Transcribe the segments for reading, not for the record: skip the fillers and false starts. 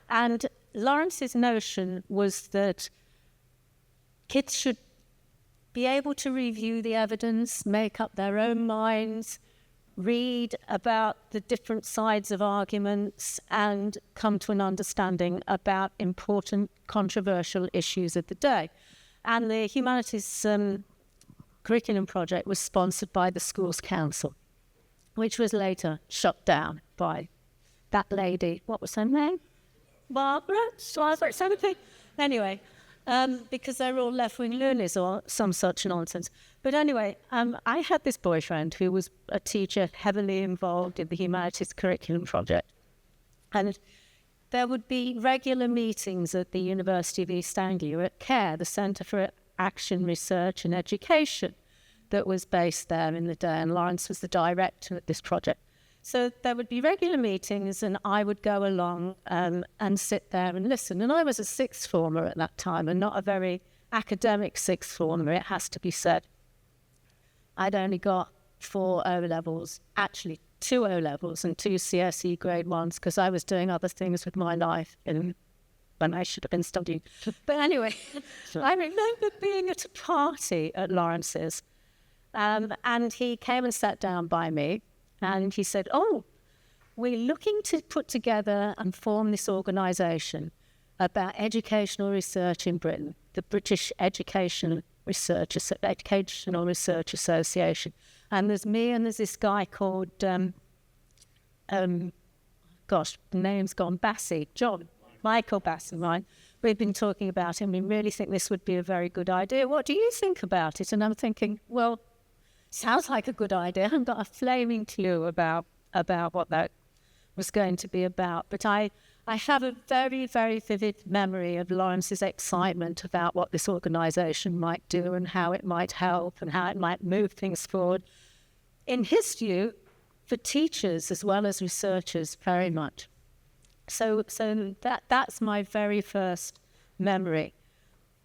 And Lawrence's notion was that kids should be able to review the evidence, make up their own minds, read about the different sides of arguments, and come to an understanding about important controversial issues of the day. And the humanities curriculum project was sponsored by the school's council, which was later shut down by that lady. What was her name? Barbara? Something. Anyway, because they're all left-wing loonies or some such nonsense. But anyway, I had this boyfriend who was a teacher heavily involved in the humanities curriculum project. And there would be regular meetings at the University of East Anglia at CARE, the Centre for Action, Research and Education, that was based there in the day. And Lawrence was the director of this project. So there would be regular meetings and I would go along and sit there and listen. And I was a sixth former at that time and not a very academic sixth former, it has to be said. I'd only got 4 O-levels, actually 2 O-levels and 2 CSE grade 1s because I was doing other things with my life when I should have been studying. But anyway, I remember being at a party at Lawrence's and he came and sat down by me. And he said, we're looking to put together and form this organisation about educational research in Britain, the British Educational Research Association. And there's me and there's this guy called, the name's gone, Michael Bassey, right? We've been talking about him. We really think this would be a very good idea. What do you think about it? And I'm thinking, well, sounds like a good idea. I haven't got a flaming clue about what that was going to be about. But I have a very, very vivid memory of Lawrence's excitement about what this organisation might do and how it might help and how it might move things forward. In his view, for teachers as well as researchers, very much. So that's my very first memory.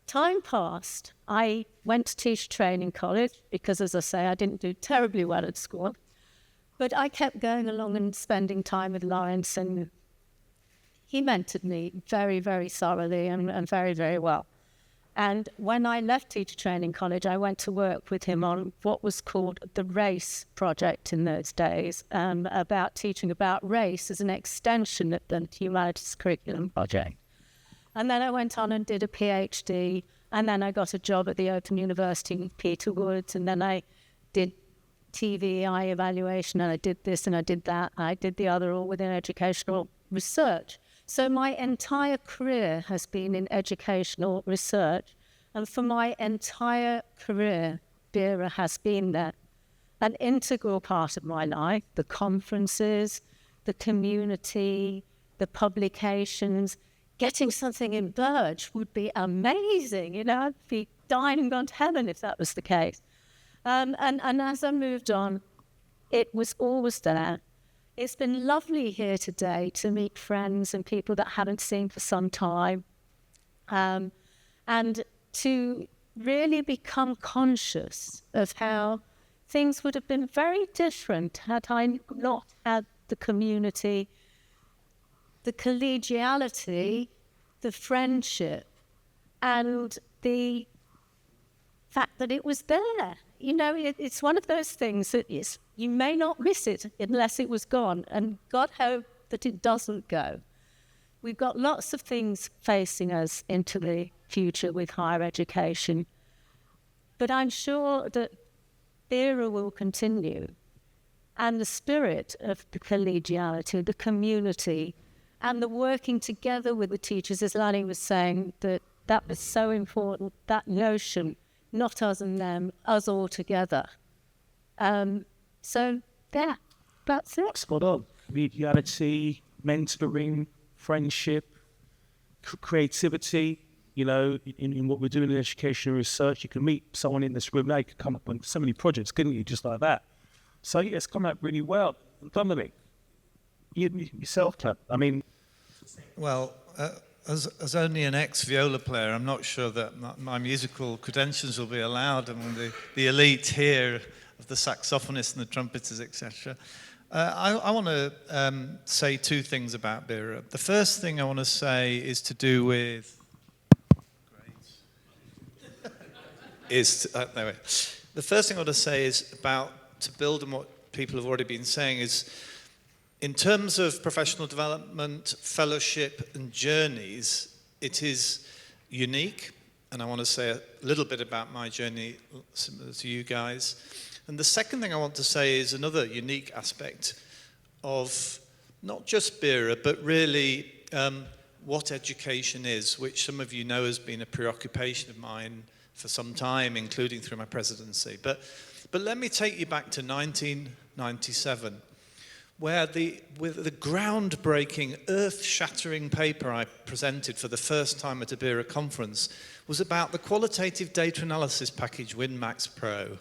Time passed. I went to teacher training college because, as I say, I didn't do terribly well at school. But I kept going along and spending time with Lawrence, and he mentored me very, very thoroughly and very, very well. And when I left teacher training college, I went to work with him on what was called the RACE project in those days, about teaching about race as an extension of the humanities curriculum project. And then I went on and did a PhD, and then I got a job at the Open University in Peterwood, and then I did TVEI evaluation, and I did this and I did that, and I did the other, all within educational research. So my entire career has been in educational research, and for my entire career, BERA has been there. An integral part of my life, the conferences, the community, the publications. Getting something in Burge would be amazing, I'd be dying and gone to heaven if that was the case. And as I moved on, it was always there. It's been lovely here today to meet friends and people that I haven't seen for some time, and to really become conscious of how things would have been very different had I not had the community, the collegiality, the friendship, and the fact that it was there. It's one of those things that you may not miss it unless it was gone, and God hope that it doesn't go. We've got lots of things facing us into the future with higher education, but I'm sure that BERA will continue, and the spirit of the collegiality, the community, and the working together with the teachers, as Lanny was saying, that was so important, that notion, not us and them, us all together. So, yeah, that's it. Spot on. Collegiality, mentoring, friendship, creativity, in what we're doing in education and research. You can meet someone in this room now, you could come up on so many projects, couldn't you, just like that? So, yeah, it's come out really well. Dominic, yourself, I mean... Well, as only an ex-viola player, I'm not sure that my musical credentials will be allowed among the elite here of the saxophonists and the trumpeters, etc. I want to say two things about BERA. The first thing I want to say is to do with... The first thing I want to say is about, to build on what people have already been saying, is in terms of professional development, fellowship and journeys, it is unique. And I want to say a little bit about my journey similar to you guys. And the second thing I want to say is another unique aspect of not just BERA, but really what education is, which some of you know has been a preoccupation of mine for some time, including through my presidency. But let me take you back to 1997, where with the groundbreaking, earth-shattering paper I presented for the first time at a BERA conference was about the qualitative data analysis package WinMax Pro.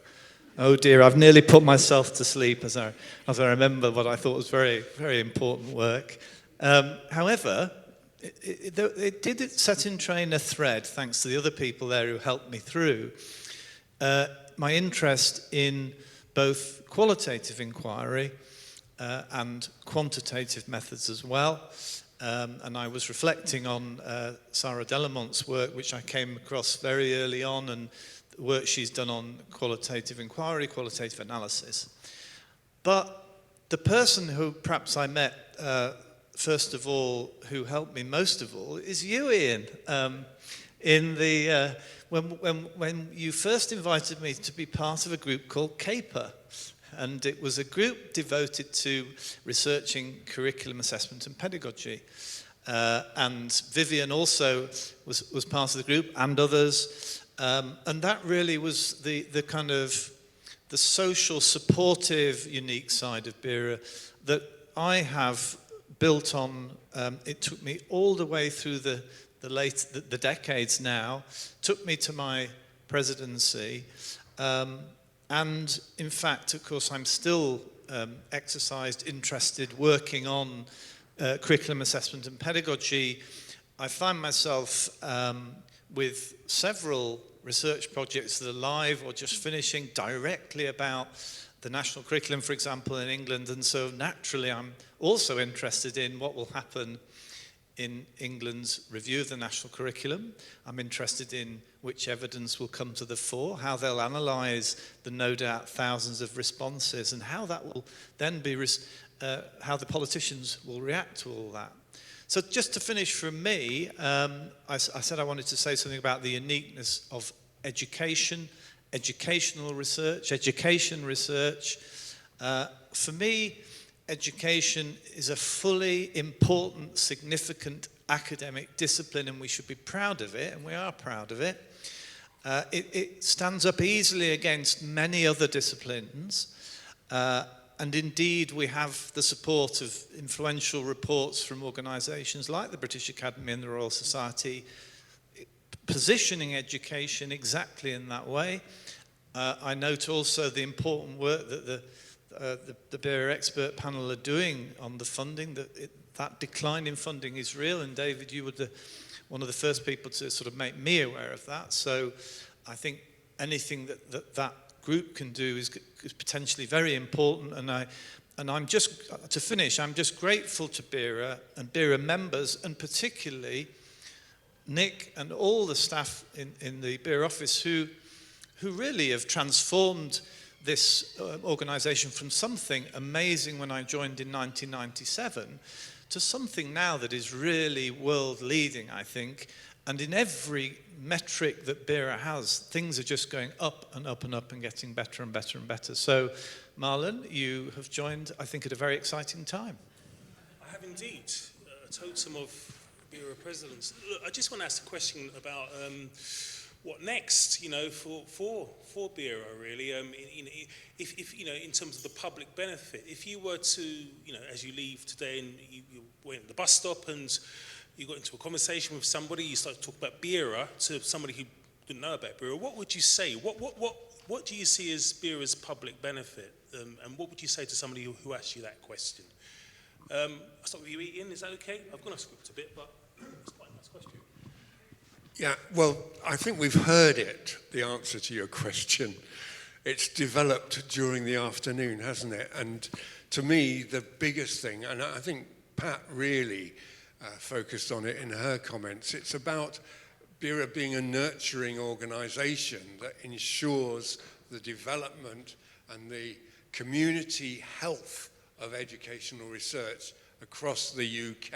Oh dear, I've nearly put myself to sleep as I remember what I thought was very, very important work. However, it did set in train a thread, thanks to the other people there who helped me through, my interest in both qualitative inquiry and quantitative methods as well. And I was reflecting on Sarah Delamont's work, which I came across very early on, and the work she's done on qualitative inquiry, qualitative analysis. But the person who perhaps I met first of all, who helped me most of all, is you, Ian. When you first invited me to be part of a group called CAPER, and it was a group devoted to researching curriculum assessment and pedagogy. And Vivian also was part of the group, and others. And that really was the kind of the social, supportive, unique side of BERA that I have built on. It took me all the way through the decades now, took me to my presidency. And in fact, of course, I'm still exercised, interested, working on curriculum assessment and pedagogy. I find myself with several research projects that are live or just finishing directly about the national curriculum, for example, in England. And so naturally, I'm also interested in what will happen in England's review of the national curriculum. I'm interested in which evidence will come to the fore, how they'll analyse the no doubt thousands of responses, and how that will then be, how the politicians will react to all that. So just to finish from me, I said I wanted to say something about the uniqueness of education, educational research, education research. For me, education is a fully important, significant academic discipline, and we should be proud of it, and we are proud of it. It stands up easily against many other disciplines, and indeed we have the support of influential reports from organisations like the British Academy and the Royal Society, positioning education exactly in that way. I note also the important work that the BERA expert panel are doing on the funding, that decline in funding is real, and David, you were one of the first people to sort of make me aware of that. So I think anything that group can do is potentially very important, and I'm just, to finish, I'm just grateful to BERA and BERA members, and particularly Nick and all the staff in the BERA office who really have transformed this organisation from something amazing when I joined in 1997 to something now that is really world leading, I think. And in every metric that BERA has, things are just going up and up and up and getting better and better and better. So, Marlon, you have joined, I think, at a very exciting time. I have indeed. A totem of BERA presidents. Look, I just want to ask a question about what next, you know, for BERA, really. If you know, in terms of the public benefit, if you were to, you know, as you leave today and you went to the bus stop and you got into a conversation with somebody, you started to talk about BERA to somebody who didn't know about BERA, what would you say? What do you see as BERA's public benefit? And what would you say to somebody who asked you that question? I'll start with you, Ian, is that okay? I've gone off script a bit, but it's quite a nice question. Yeah, well, I think we've heard it, the answer to your question. It's developed during the afternoon, hasn't it? And to me, the biggest thing, and I think Pat really focused on it in her comments, it's about BERA being a nurturing organisation that ensures the development and the community health of educational research across the UK.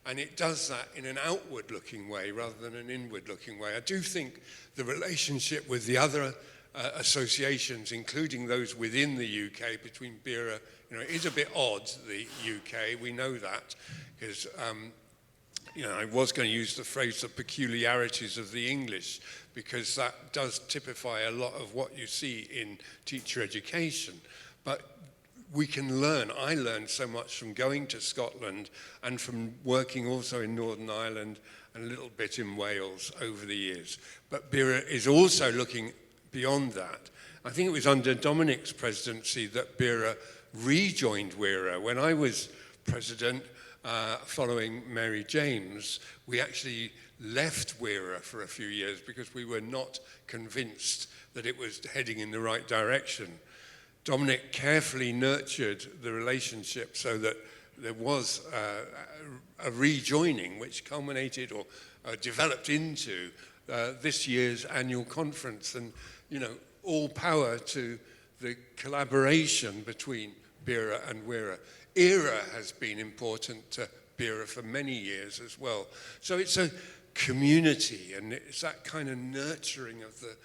And it does that in an outward-looking way rather than an inward-looking way. I do think the relationship with the other associations, including those within the UK, between BERA, it is a bit odd, the UK, we know that, because I was going to use the phrase the peculiarities of the English, because that does typify a lot of what you see in teacher education. But we can learn. I learned so much from going to Scotland and from working also in Northern Ireland and a little bit in Wales over the years. But BERA is also looking beyond that. I think it was under Dominic's presidency that BERA rejoined WERA. When I was president, following Mary James, we actually left WERA for a few years because we were not convinced that it was heading in the right direction. Dominic carefully nurtured the relationship so that there was a rejoining which culminated or developed into this year's annual conference. And, all power to the collaboration between BERA and WERA. ERA has been important to BERA for many years as well. So it's a community, and it's that kind of nurturing of the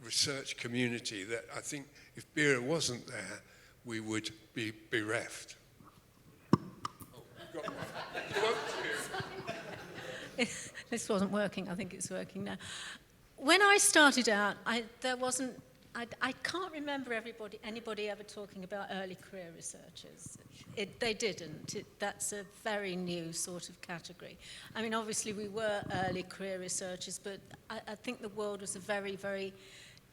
research community that I think if BERA wasn't there, we would be bereft. Oh, you've got one. This wasn't working. I think it's working now. When I started out, I can't remember anybody ever talking about early career researchers. They didn't. That's a very new sort of category. I mean, obviously we were early career researchers, but I think the world was a very, very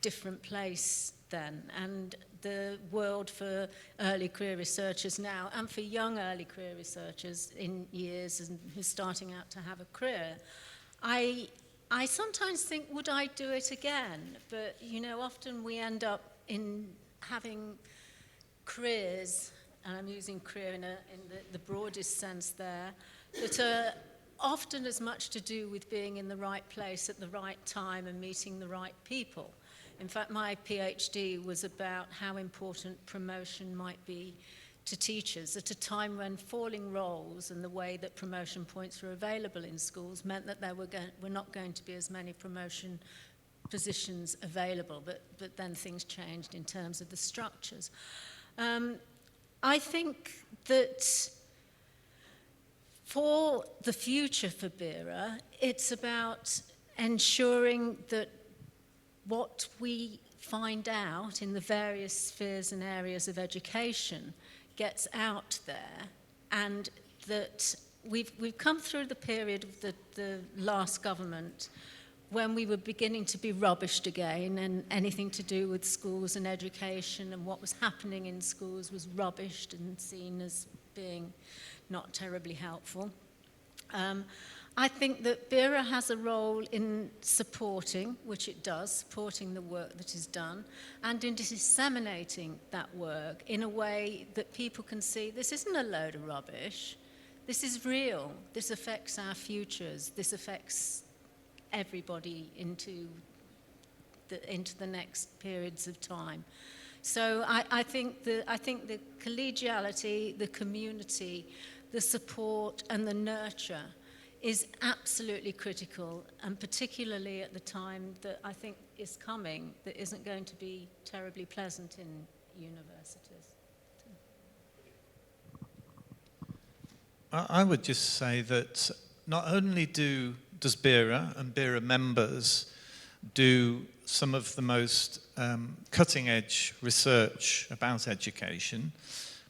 different place then. And the world for early career researchers now, and for young early career researchers in years and who's starting out to have a career, I sometimes think, would I do it again? But, often we end up in having careers, and I'm using career in the broadest sense there, that are often as much to do with being in the right place at the right time and meeting the right people. In fact, my PhD was about how important promotion might be to teachers at a time when falling roles and the way that promotion points were available in schools meant that there were not going to be as many promotion positions available, but then things changed in terms of the structures. I think that for the future for BERA, it's about ensuring that what we find out in the various spheres and areas of education gets out there, and that we've come through the period of the last government when we were beginning to be rubbished again, and anything to do with schools and education and what was happening in schools was rubbished and seen as being not terribly helpful. I think that BERA has a role in supporting, which it does, supporting the work that is done, and in disseminating that work in a way that people can see this isn't a load of rubbish, this is real, this affects our futures, this affects everybody into the next periods of time. So I think the collegiality, the community, the support and the nurture is absolutely critical, and particularly at the time that I think is coming that isn't going to be terribly pleasant in universities. I would just say that not only does BERA and BERA members do some of the most cutting-edge research about education,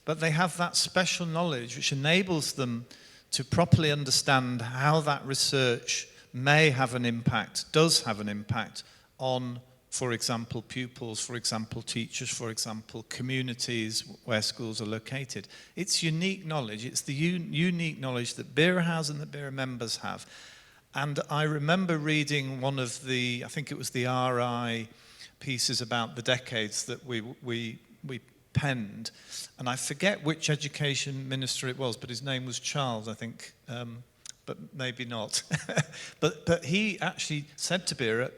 but they have that special knowledge which enables them to properly understand how that research may have an impact, does have an impact on, for example, pupils, for example, teachers, for example, communities where schools are located. It's unique knowledge. It's the unique knowledge that BERA has and that BERA members have. And I remember reading one of I think it was the RI pieces about the decades that we penned. And I forget which education minister it was, but his name was Charles, I think, but maybe not. but he actually said to BERA,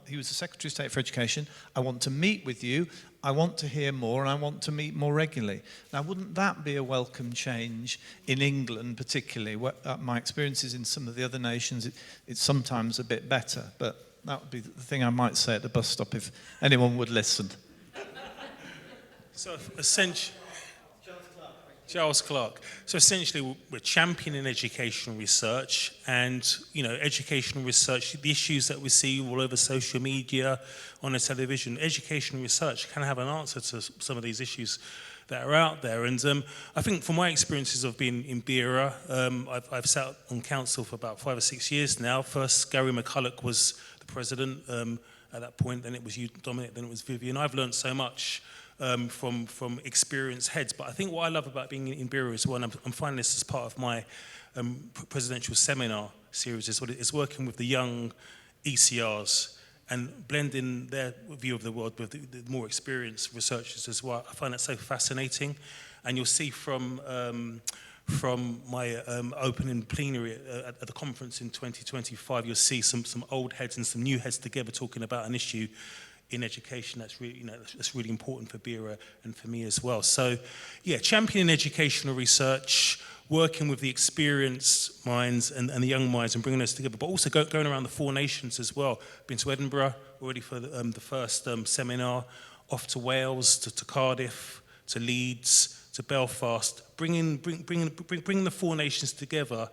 he was the Secretary of State for Education, I want to meet with you, I want to hear more, and I want to meet more regularly. Now, wouldn't that be a welcome change in England, particularly? My experiences in some of the other nations, it's sometimes a bit better, but that would be the thing I might say at the bus stop if anyone would listen. So essentially, Charles Clark. So essentially, we're championing educational research, and educational research. The issues that we see all over social media, on the television, educational research can have an answer to some of these issues that are out there. And I think, from my experiences of being in BERA, I've sat on council for about 5 or 6 years now. First, Gary McCulloch was the president at that point. Then it was you, Dominic. Then it was Vivian. I've learned so much. From experienced heads. But I think what I love about being in BERA as well, and I'm finding this as part of my presidential seminar series, is working with the young ECRs and blending their view of the world with the more experienced researchers as well. I find that so fascinating. And you'll see from my opening plenary at the conference in 2025, you'll see some old heads and some new heads together talking about an issue in education that's really, that's really important for BERA and for me as well. So, yeah, championing educational research, working with the experienced minds and the young minds and bringing those together, but also going around the 4 nations as well. Been to Edinburgh already for the first seminar, off to Wales, to Cardiff, to Leeds, to Belfast, bringing the 4 nations together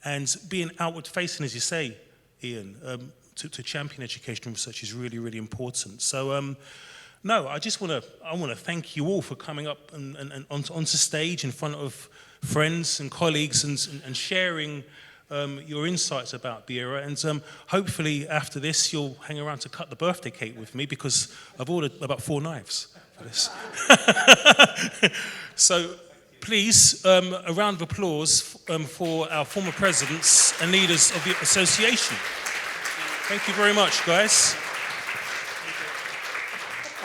and being outward facing, as you say, Ian. To champion educational research is really, really important. So, no, I want to thank you all for coming up and onto stage in front of friends and colleagues and sharing your insights about BERA. And hopefully after this, you'll hang around to cut the birthday cake with me, because I've ordered about 4 knives for this. So please, a round of applause for our former presidents and leaders of the association. Thank you very much, guys.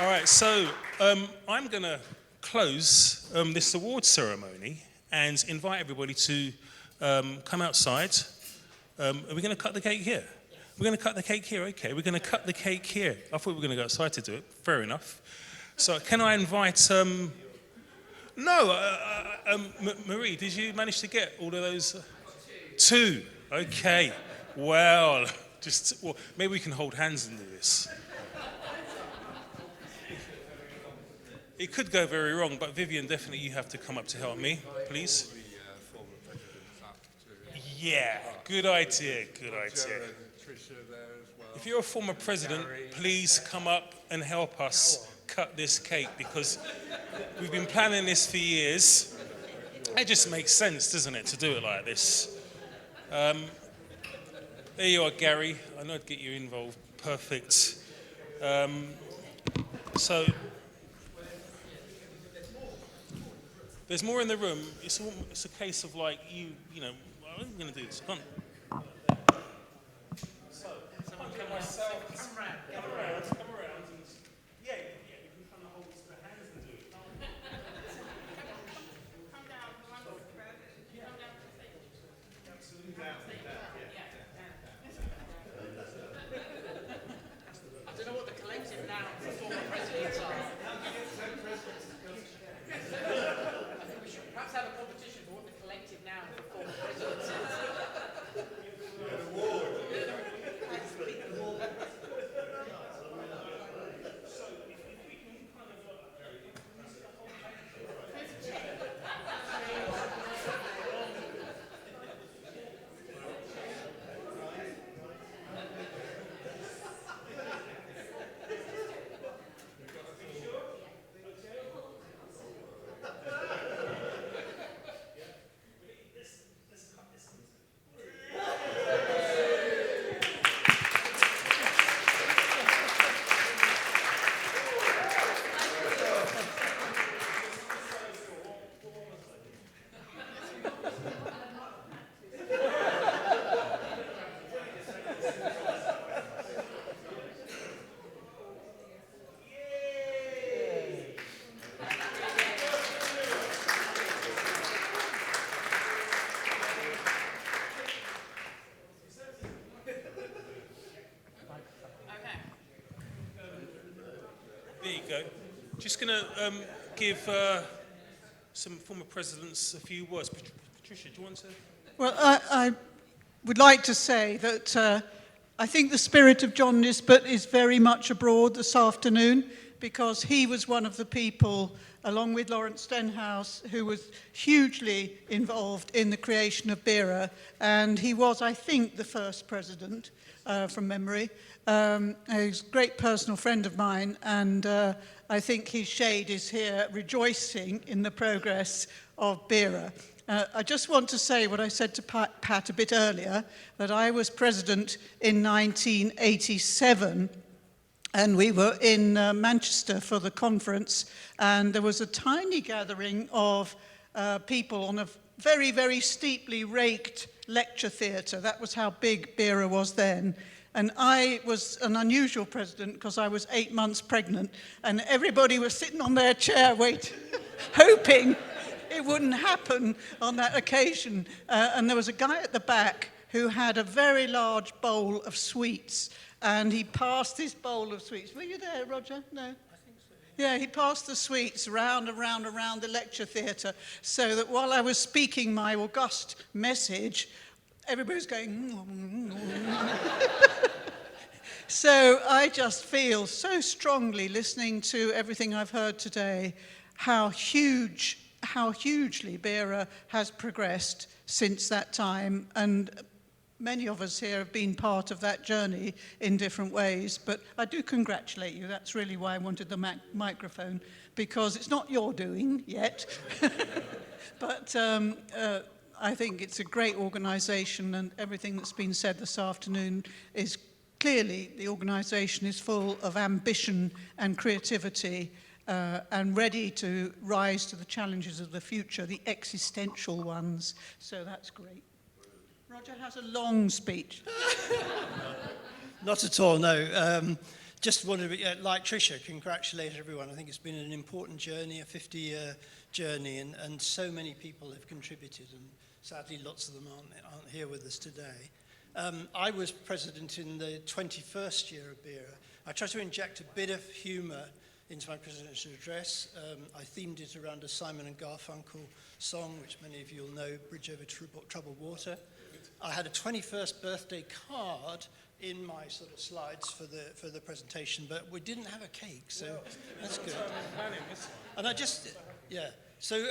All right, so I'm going to close this award ceremony and invite everybody to come outside. Are we going to cut the cake here? We're going to cut the cake here? Okay, we're going to cut the cake here. I thought we were going to go outside to do it. Fair enough. So can I invite... Marie, did you manage to get all of those? 2. Okay. Well... maybe we can hold hands and do this. It could go very wrong, but Vivian, definitely you have to come up to help me, please. Yeah, good idea, good idea. If you're a former president, please come up and help us cut this cake, because we've been planning this for years. It just makes sense, doesn't it, to do it like this. There you are, Gary. I know I'd get you involved. Perfect. So, there's more in the room. It's a case of like, I'm going to do this. Come on. So, come around. And, yeah, you can kind of hold the hands and do it. Come down. Absolutely down. I don't know what the collective now for former presidents are. I think we should perhaps have a competition for what the collective now for former presidents is. There you go. Just going to give some former presidents a few words. Patricia, do you want to? Well, I would like to say that I think the spirit of John Nisbet is very much abroad this afternoon, because he was one of the people, along with Lawrence Stenhouse, who was hugely involved in the creation of BERA, and he was, I think, the first president, from memory. He's a great personal friend of mine, and I think his shade is here rejoicing in the progress of BERA. I just want to say what I said to Pat a bit earlier, that I was president in 1987, and we were in Manchester for the conference, and there was a tiny gathering of people on a very, very steeply raked lecture theatre. That was how big BERA was then. And I was an unusual president because I was 8 months pregnant, and everybody was sitting on their chair waiting, hoping it wouldn't happen on that occasion. And there was a guy at the back who had a very large bowl of sweets, and he passed this bowl of sweets. Were you there, Roger? No? I think so. Yeah, he passed the sweets round and round and round the lecture theatre, so that while I was speaking my august message, everybody was going... So I just feel so strongly, listening to everything I've heard today, how hugely BERA has progressed since that time, and many of us here have been part of that journey in different ways. But I do congratulate you. That's really why I wanted the microphone, because it's not your doing yet. But I think it's a great organisation, and everything that's been said this afternoon is clearly, the organisation is full of ambition and creativity, and ready to rise to the challenges of the future, the existential ones. So that's great. Roger has a long speech. Not at all, no. Just wanted to, like Tricia, congratulate everyone. I think it's been an important journey, a 50-year journey, and so many people have contributed, and sadly lots of them aren't here with us today. I was president in the 21st year of BERA. I tried to inject a bit of humour into my presidential address. I themed it around a Simon and Garfunkel song, which many of you will know, Bridge Over Troubled Water. I had a 21st birthday card in my sort of slides for the presentation, but we didn't have a cake, so that's good. And I just, yeah. So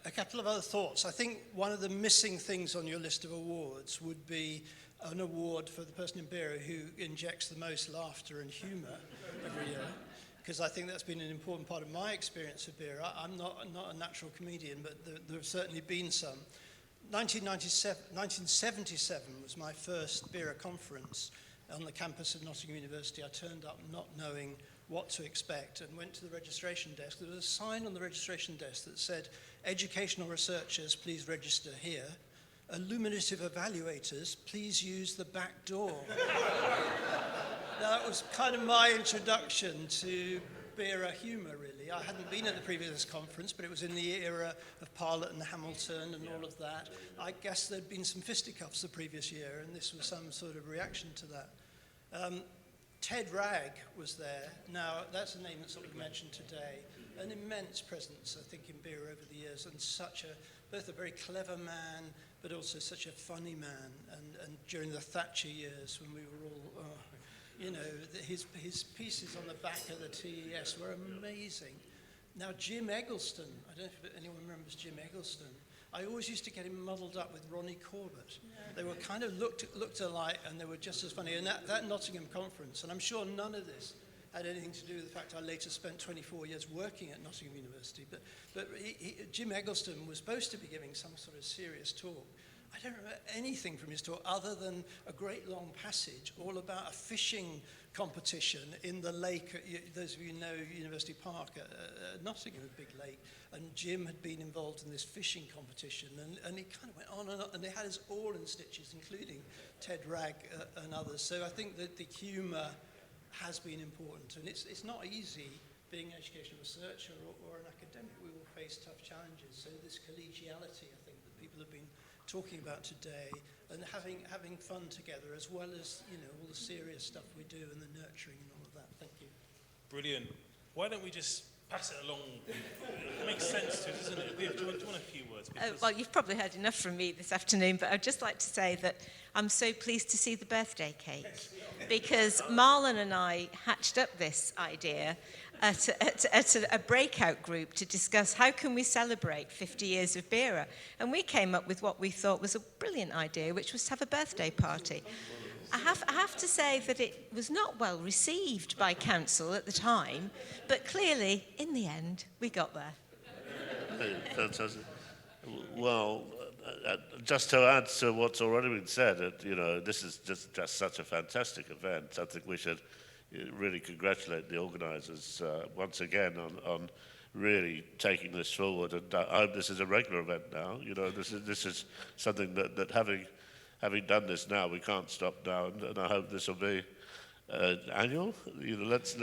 a couple of other thoughts. I think one of the missing things on your list of awards would be an award for the person in BERA who injects the most laughter and humour every year, because I think that's been an important part of my experience of BERA. I'm not a natural comedian, but there have certainly been some. 1977 was my first BERA conference on the campus of Nottingham University. I turned up not knowing what to expect and went to the registration desk. There was a sign on the registration desk that said, "Educational researchers, please register here. Illuminative evaluators, please use the back door." That was kind of my introduction to BERA humour, really. I hadn't been at the previous conference, but it was in the era of Parlett and Hamilton and all of that. I guess there'd been some fisticuffs the previous year, and this was some sort of reaction to that. Ted Ragg was there. Now, that's a name that's not been mentioned today. An immense presence, I think, in BERA over the years, and both a very clever man, but also such a funny man. And during the Thatcher years, when we were all, his pieces on the back of the TES were amazing. Now, Jim Eggleston, I don't know if anyone remembers Jim Eggleston. I always used to get him muddled up with Ronnie Corbett. Yeah. They were kind of looked alike, and they were just as funny. And that Nottingham conference, and I'm sure none of this had anything to do with the fact I later spent 24 years working at Nottingham University, but Jim Eggleston was supposed to be giving some sort of serious talk. I don't remember anything from his talk other than a great long passage all about a fishing competition in the lake. Those of you who know University Park at Nottingham, a big lake, and Jim had been involved in this fishing competition, and he kind of went on, and they had us all in stitches, including Ted Ragg and others. So I think that the humour has been important, and it's not easy being an educational researcher or an academic. We will face tough challenges. So this collegiality, I think, that people have been talking about today, and having fun together, as well as all the serious stuff we do and the nurturing and all of that. Thank you. Brilliant. why don't we just pass it along? It makes sense to it, doesn't it? Do you want a few words? Well, you've probably heard enough from me this afternoon, but I'd just like to say that I'm so pleased to see the birthday cake, because Marlon and I hatched up this idea at a breakout group to discuss how can we celebrate 50 years of BERA, and we came up with what we thought was a brilliant idea, which was to have a birthday party. I have to say that it was not well received by council at the time, but clearly, in the end, we got there. Fantastic. Well, just to add to what's already been said, this is just such a fantastic event. I think we should really congratulate the organisers once again on really taking this forward. And I hope this is a regular event now. This is something that having done this now, we can't stop now, and I hope this will be annual. Let's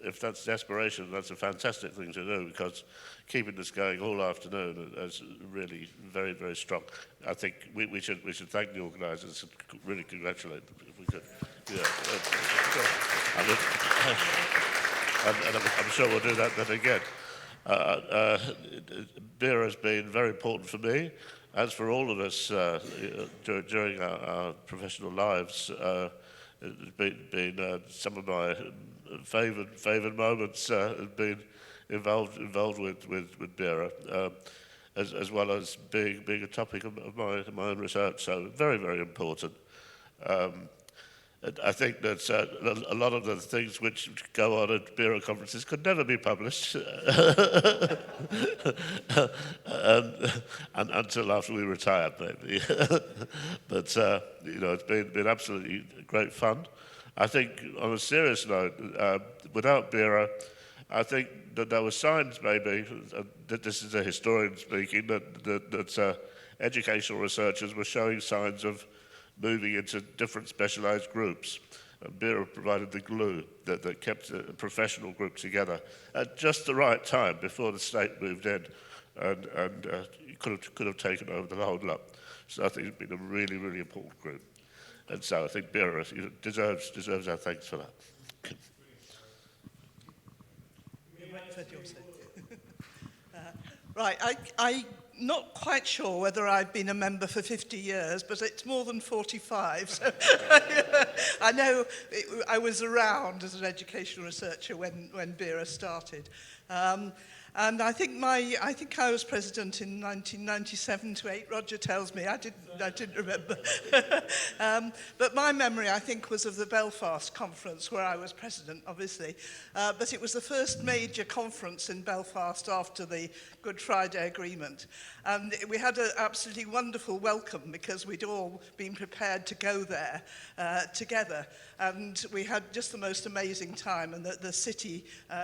if that's the aspiration, that's a fantastic thing to do, because keeping this going all afternoon is really very, very strong. I think we should thank the organisers and really congratulate them if we could. Yeah, and I'm sure we'll do that then again. BERA has been very important for me, as for all of us during our professional lives. It's been some of my favoured moments have been involved with BERA, as well as being a topic of my own research. So very, very important. I think that a lot of the things which go on at BERA conferences could never be published and until after we retire, maybe. But it's been absolutely great fun. I think, on a serious note, without BERA, I think that there were signs, maybe, that this is a historian speaking, that educational researchers were showing signs of moving into different specialised groups. BERA provided the glue that kept a professional group together at just the right time before the state moved in and could have taken over the whole lot. So I think it's been a really, really important group. And so I think BERA deserves our thanks for that. Right, I'm not quite sure whether I've been a member for 50 years, but it's more than 45. So I know I was around as an educational researcher when BERA started. And I think I was president in 1997 to 8. Roger tells me I didn't remember. But my memory, I think, was of the Belfast conference where I was president, obviously. But it was the first major conference in Belfast after the Good Friday Agreement. And we had an absolutely wonderful welcome because we'd all been prepared to go there together. And we had just the most amazing time, and the city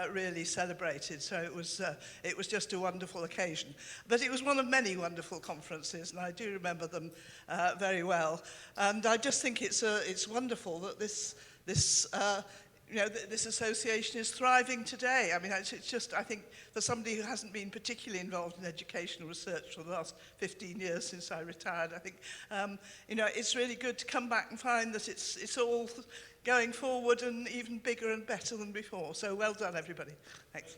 really celebrated. So it was just a wonderful occasion. But it was one of many wonderful conferences, and I do remember them very well. And I just think it's wonderful that this association is thriving today. I mean, it's just, I think, for somebody who hasn't been particularly involved in educational research for the last 15 years since I retired, I think, it's really good to come back and find that it's all going forward and even bigger and better than before. So well done, everybody. Thanks.